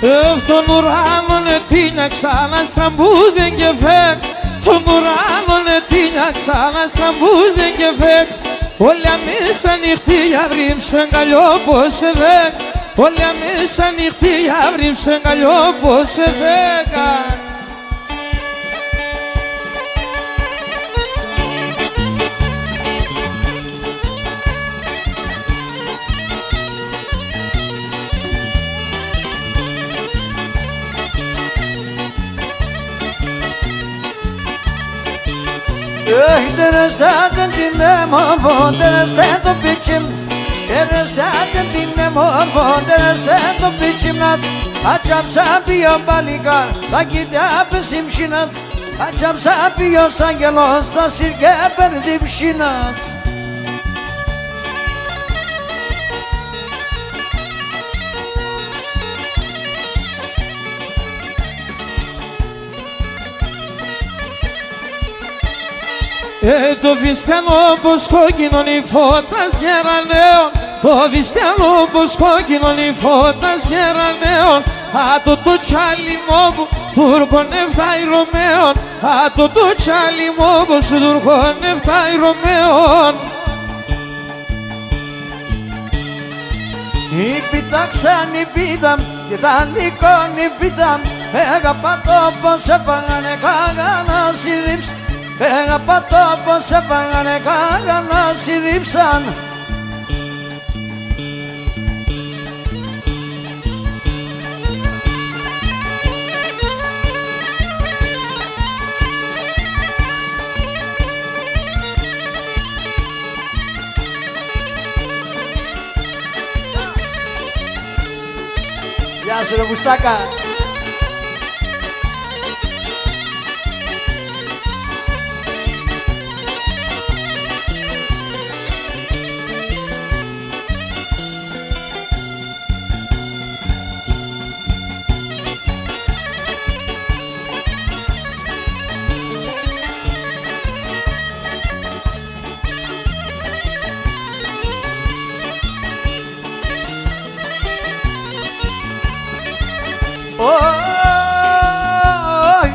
Τον ουράνο ετίνιαξα να στραμπούδε και φεκ. Τον ουράνο ετίνιαξα να στραμπούδε και φεκ. Όλοι αμείς ανοιχτή αύριο ψεγκαλιό πως σε δέκ. Όλοι αμείς ανοιχτή αύριο ψεγκαλιό πως σε δέκα. Derestaten dinlemo von derestaten biçim Derestaten dinlemo von derestaten biçim nat Açam sabiyo balikar da gidap simşinat Açam sabiyo sangelos da sirke perdim şinat Το βιστέλο όπως κόκκινον η φώτας γερανέων. Το βιστέλο όπως κόκκινον η φώτας γερανέων. Άτο το τσάλι μου τουρκον εφτάει Ρωμαίων. Άτο το τσάλι μου τουρκον εφτάει Ρωμαίων. Υπήτα ξανυπήταμ και τα λίκον υπήταμ Έγαπα το πως έφαγανε κάγανα συνδύψ Έγαπα το πως έφαγανε κάγανα συνδύψαν Γεια σου ρε Μπουστάκα.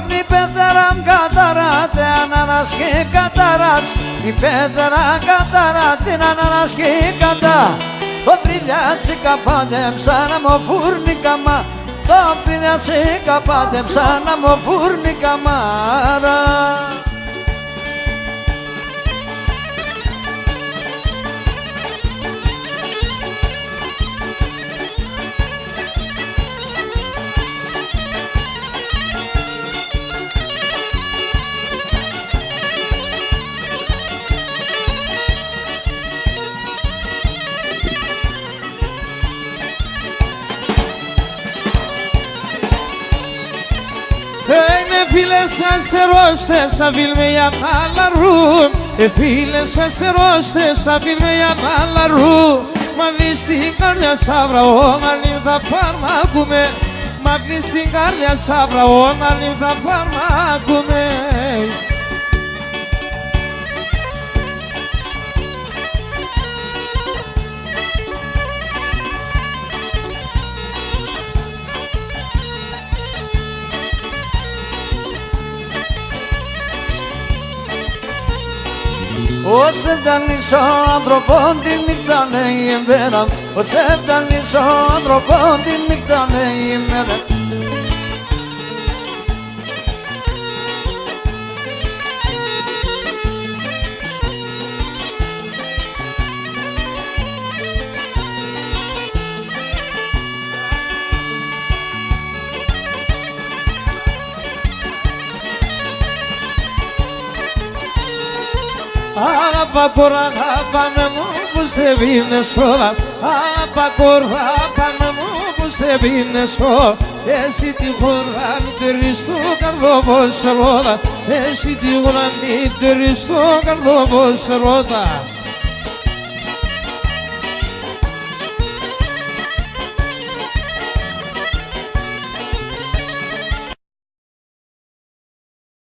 Η πέθερα καταράτε ανανας και καταράς Η πέθερα καταράτε ανανας και κατά Το πριδιάτσικα πάντεμψα να μου φούρνει καμά Το πριδιάτσικα πάντεμψα να μου φούρνει καμάρα Φίλες σας ερώστες αφήλμε για να λαρούν Φίλες σας ερώστες αφήλμε για να λαρούν Μα δεις την καρδιά σαύρα όταν θα φαρμάκουμε Μα δεις την καρδιά σαύρα όταν θα φαρμάκουμε Ως έφτανεις ο άνθρωπον τη νύχτα λέει η μέρα Ως έφτανεις ο άνθρωπον τη νύχτα λέει η μέρα Αγάπα κορά, αγάπαμε μου πως δεν πίνες φρόδα Αγάπα κορά, αγάπαμε μου πως δεν πίνες φρόδα Εσύ τη χώρα μητερή στο καρδό πως ρόδα Εσύ τη χώρα μητερή στο καρδό πως ρόδα